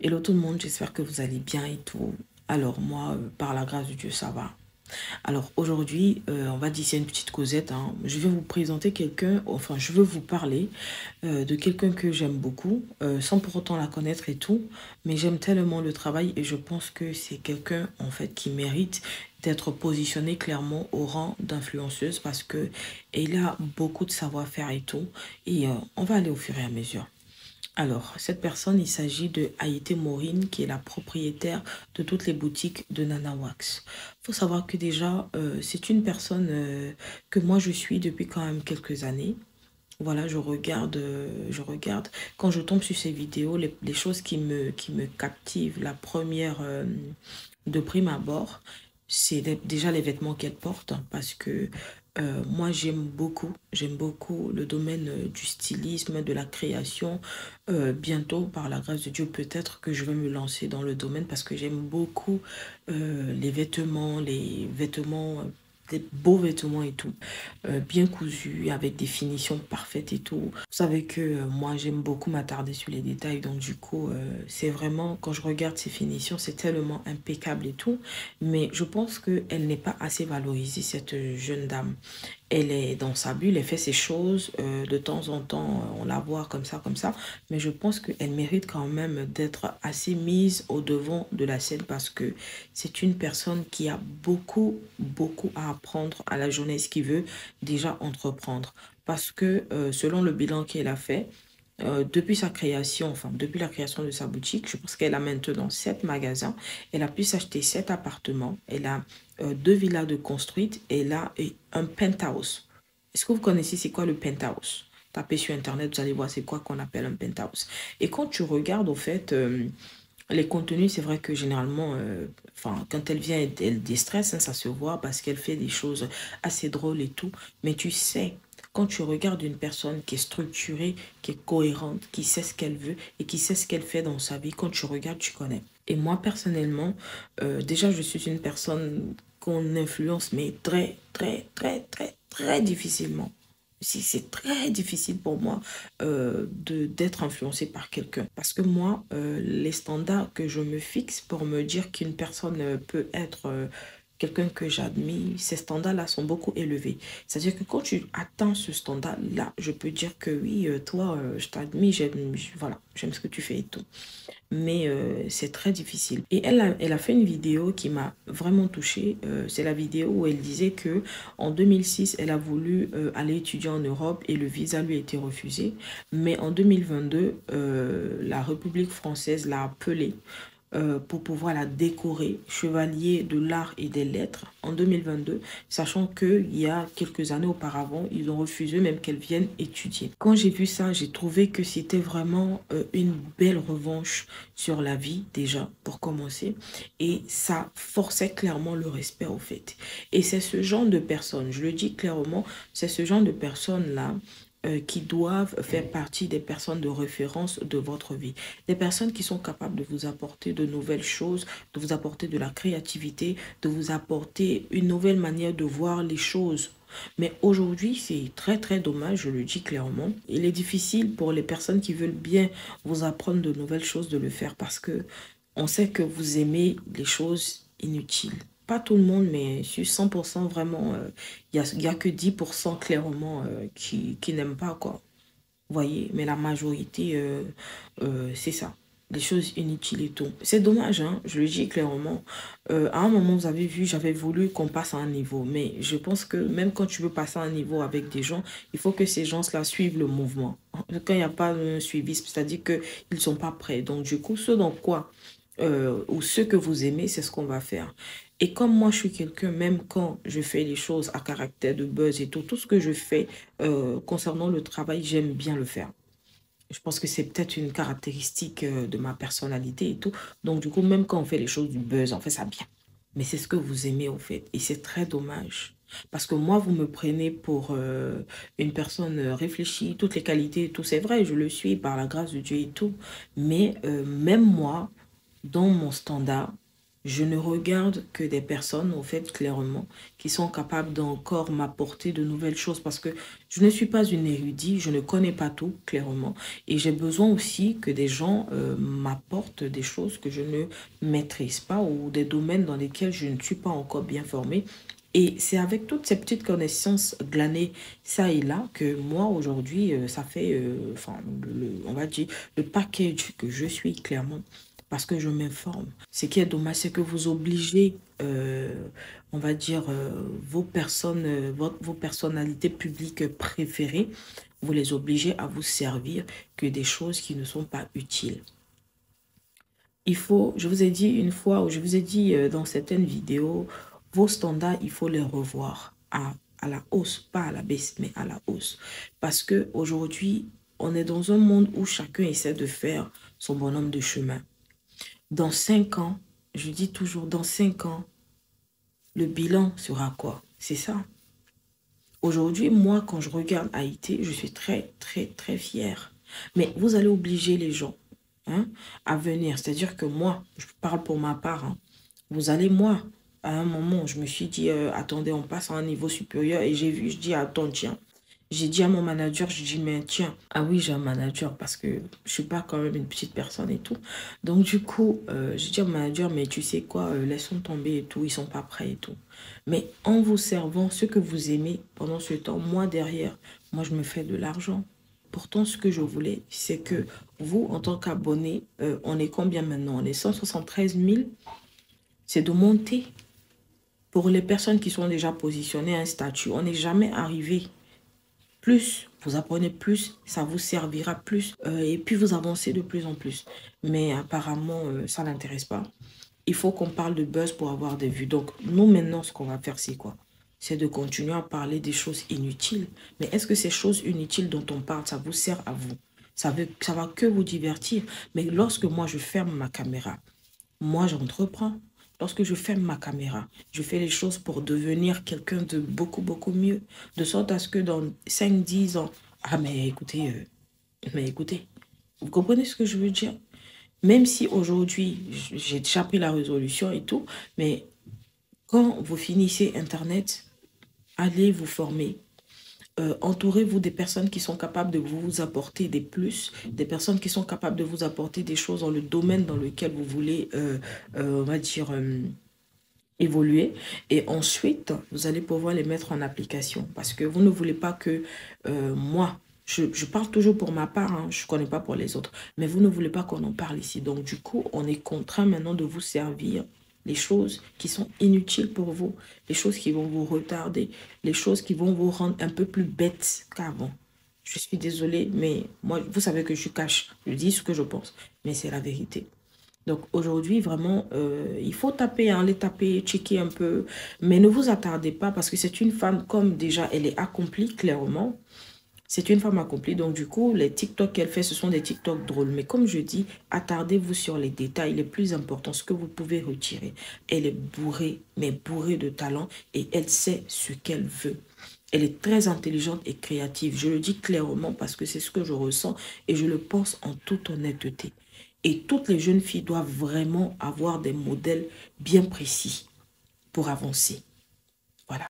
Hello tout le monde, j'espère que vous allez bien et tout. Alors moi, par la grâce de Dieu, ça va. Alors aujourd'hui, on va dire c'est une petite causette, hein. Je vais vous présenter quelqu'un, enfin je veux vous parler de quelqu'un que j'aime beaucoup, sans pour autant la connaître et tout. Mais j'aime tellement le travail et je pense que c'est quelqu'un en fait qui mérite d'être positionné clairement au rang d'influenceuse parce que elle a beaucoup de savoir-faire et tout. Et on va aller au fur et à mesure. Alors, cette personne, il s'agit de Haïté Maureen, qui est la propriétaire de toutes les boutiques de Nana Wax. Il faut savoir que déjà, c'est une personne que moi je suis depuis quand même quelques années. Voilà, je regarde. Quand je tombe sur ces vidéos, les choses qui me captivent, la première de prime abord, c'est déjà les vêtements qu'elle porte, hein, parce que moi j'aime beaucoup le domaine du stylisme, de la création. Bientôt, par la grâce de Dieu, peut-être que je vais me lancer dans le domaine parce que j'aime beaucoup les beaux vêtements et tout, bien cousus, avec des finitions parfaites et tout. Vous savez que moi, j'aime beaucoup m'attarder sur les détails, donc du coup, c'est vraiment, quand je regarde ces finitions, c'est tellement impeccable et tout, mais je pense qu'elle n'est pas assez valorisée, cette jeune dame. Elle est dans sa bulle, elle fait ses choses, de temps en temps, on la voit comme ça, mais je pense qu'elle mérite quand même d'être assez mise au devant de la scène parce que c'est une personne qui a beaucoup à apprendre à la jeunesse qui veut déjà entreprendre. Parce que selon le bilan qu'elle a fait, depuis sa création, enfin depuis la création de sa boutique, je pense qu'elle a maintenant 7 magasins. Elle a pu s'acheter 7 appartements. Elle a 2 villas de construites et elle a un penthouse. Est-ce que vous connaissez c'est quoi le penthouse? Tapez sur Internet, vous allez voir c'est quoi qu'on appelle un penthouse. Et quand tu regardes, au fait, les contenus, c'est vrai que généralement, enfin, quand elle vient, elle déstresse, hein, ça se voit parce qu'elle fait des choses assez drôles et tout. Mais tu sais, quand tu regardes une personne qui est structurée, qui est cohérente, qui sait ce qu'elle veut et qui sait ce qu'elle fait dans sa vie, quand tu regardes, tu connais. Et moi, personnellement, déjà, je suis une personne qu'on influence, mais très difficilement. C'est très difficile pour moi d'être influencé par quelqu'un. Parce que moi, les standards que je me fixe pour me dire qu'une personne peut être quelqu'un que j'admire, ces standards-là sont beaucoup élevés. C'est-à-dire que quand tu atteins ce standard-là, je peux dire que oui, toi, je t'admire, voilà, j'aime ce que tu fais et tout, mais c'est très difficile. Et elle a fait une vidéo qui m'a vraiment touchée. C'est la vidéo où elle disait que en 2006, elle a voulu aller étudier en Europe et le visa lui a été refusé. Mais en 2022, la République française l'a appelée pour pouvoir la décorer chevalier de l'art et des lettres en 2022, sachant qu'il y a quelques années auparavant, ils ont refusé même qu'elle vienne étudier. Quand j'ai vu ça, j'ai trouvé que c'était vraiment une belle revanche sur la vie déjà, pour commencer, et ça forçait clairement le respect au fait. Et c'est ce genre de personnes, je le dis clairement, c'est ce genre de personnes-là qui doivent faire partie des personnes de référence de votre vie. Des personnes qui sont capables de vous apporter de nouvelles choses, de vous apporter de la créativité, de vous apporter une nouvelle manière de voir les choses. Mais aujourd'hui, c'est très dommage, je le dis clairement. Il est difficile pour les personnes qui veulent bien vous apprendre de nouvelles choses de le faire parce que on sait que vous aimez les choses inutiles. Pas tout le monde, mais sur 100% vraiment, il y a que 10% clairement qui n'aiment pas, quoi. Vous voyez, mais la majorité, c'est ça. Des choses inutiles et tout. C'est dommage, hein, je le dis clairement. À un moment, vous avez vu, j'avais voulu qu'on passe à un niveau. Mais je pense que même quand tu veux passer à un niveau avec des gens, il faut que ces gens-là suivent le mouvement. Quand il n'y a pas de suivi, c'est-à-dire qu'ils ne sont pas prêts. Donc, du coup, ce dans quoi, ou ce que vous aimez, c'est ce qu'on va faire. Et comme moi, je suis quelqu'un, même quand je fais les choses à caractère de buzz et tout, tout ce que je fais concernant le travail, j'aime bien le faire. Je pense que c'est peut-être une caractéristique de ma personnalité et tout. Donc, du coup, même quand on fait les choses du buzz, on fait ça bien. Mais c'est ce que vous aimez, au fait. Et c'est très dommage. Parce que moi, vous me prenez pour une personne réfléchie, toutes les qualités et tout. C'est vrai, je le suis par la grâce de Dieu et tout. Mais même moi, dans mon standard, Je ne regarde que des personnes, au fait, clairement, qui sont capables d'encore m'apporter de nouvelles choses parce que je ne suis pas une érudite, je ne connais pas tout, clairement. Et j'ai besoin aussi que des gens m'apportent des choses que je ne maîtrise pas ou des domaines dans lesquels je ne suis pas encore bien formée. Et c'est avec toutes ces petites connaissances glanées ça et là que moi, aujourd'hui, ça fait, enfin, on va dire, le package que je suis, clairement, parce que je m'informe. Ce qui est dommage, c'est que vous obligez, on va dire, vos personnes, vos personnalités publiques préférées, vous les obligez à vous servir que des choses qui ne sont pas utiles. Il faut, je vous ai dit une fois, ou je vous ai dit dans certaines vidéos, vos standards, il faut les revoir à la hausse, pas à la baisse, mais à la hausse. Parce que aujourd'hui, on est dans un monde où chacun essaie de faire son bonhomme de chemin. Dans 5 ans, je dis toujours, dans 5 ans, le bilan sera quoi? C'est ça. Aujourd'hui, moi, quand je regarde Haïti, je suis très, très, très fière. Mais vous allez obliger les gens, hein, à venir. C'est-à-dire que moi, je parle pour ma part, hein, vous allez, moi, à un moment, je me suis dit, attendez, on passe à un niveau supérieur. Et j'ai vu, je dis, attends, tiens. J'ai dit à mon manager, je dis, mais tiens, ah oui, j'ai un manager parce que je suis pas quand même une petite personne et tout. Donc, du coup, j'ai dit à mon manager, mais tu sais quoi, laissons tomber et tout, ils sont pas prêts et tout. Mais en vous servant ce que vous aimez pendant ce temps, moi derrière, moi je me fais de l'argent. Pourtant, ce que je voulais, c'est que vous, en tant qu'abonné, on est combien maintenant? On est 173 000. C'est de monter. Pour les personnes qui sont déjà positionnées à un statut, on n'est jamais arrivé. Plus vous apprenez plus, ça vous servira plus et puis vous avancez de plus en plus. Mais apparemment, ça n'intéresse pas. Il faut qu'on parle de buzz pour avoir des vues. Donc, nous, maintenant, ce qu'on va faire, c'est quoi? C'est de continuer à parler des choses inutiles. Mais est-ce que ces choses inutiles dont on parle, ça vous sert à vous? Ça va que vous divertir. Mais lorsque moi, je ferme ma caméra, moi, j'entreprends. Lorsque je ferme ma caméra, je fais les choses pour devenir quelqu'un de beaucoup, beaucoup mieux. De sorte à ce que dans 5 10 ans, ah, mais écoutez, vous comprenez ce que je veux dire? Même si aujourd'hui, j'ai déjà pris la résolution et tout, mais quand vous finissez Internet, allez vous former. Entourez-vous des personnes qui sont capables de vous apporter des plus, des personnes qui sont capables de vous apporter des choses dans le domaine dans lequel vous voulez, on va dire, évoluer. Et ensuite, vous allez pouvoir les mettre en application. Parce que vous ne voulez pas que moi, je parle toujours pour ma part, hein, je ne connais pas pour les autres, mais vous ne voulez pas qu'on en parle ici. Donc, du coup, on est contraint maintenant de vous servir les choses qui sont inutiles pour vous, les choses qui vont vous retarder, les choses qui vont vous rendre un peu plus bête qu'avant. Je suis désolée, mais moi, vous savez que je cache, je dis ce que je pense, mais c'est la vérité. Donc aujourd'hui, vraiment, il faut taper, hein, les taper, checker un peu, mais ne vous attardez pas parce que c'est une femme, comme déjà elle est accomplie, clairement, c'est une femme accomplie. Donc du coup, les TikTok qu'elle fait, ce sont des TikTok drôles. Mais comme je dis, attardez-vous sur les détails les plus importants, ce que vous pouvez retirer. Elle est bourrée, mais bourrée de talent et elle sait ce qu'elle veut. Elle est très intelligente et créative. Je le dis clairement parce que c'est ce que je ressens et je le pense en toute honnêteté. Et toutes les jeunes filles doivent vraiment avoir des modèles bien précis pour avancer.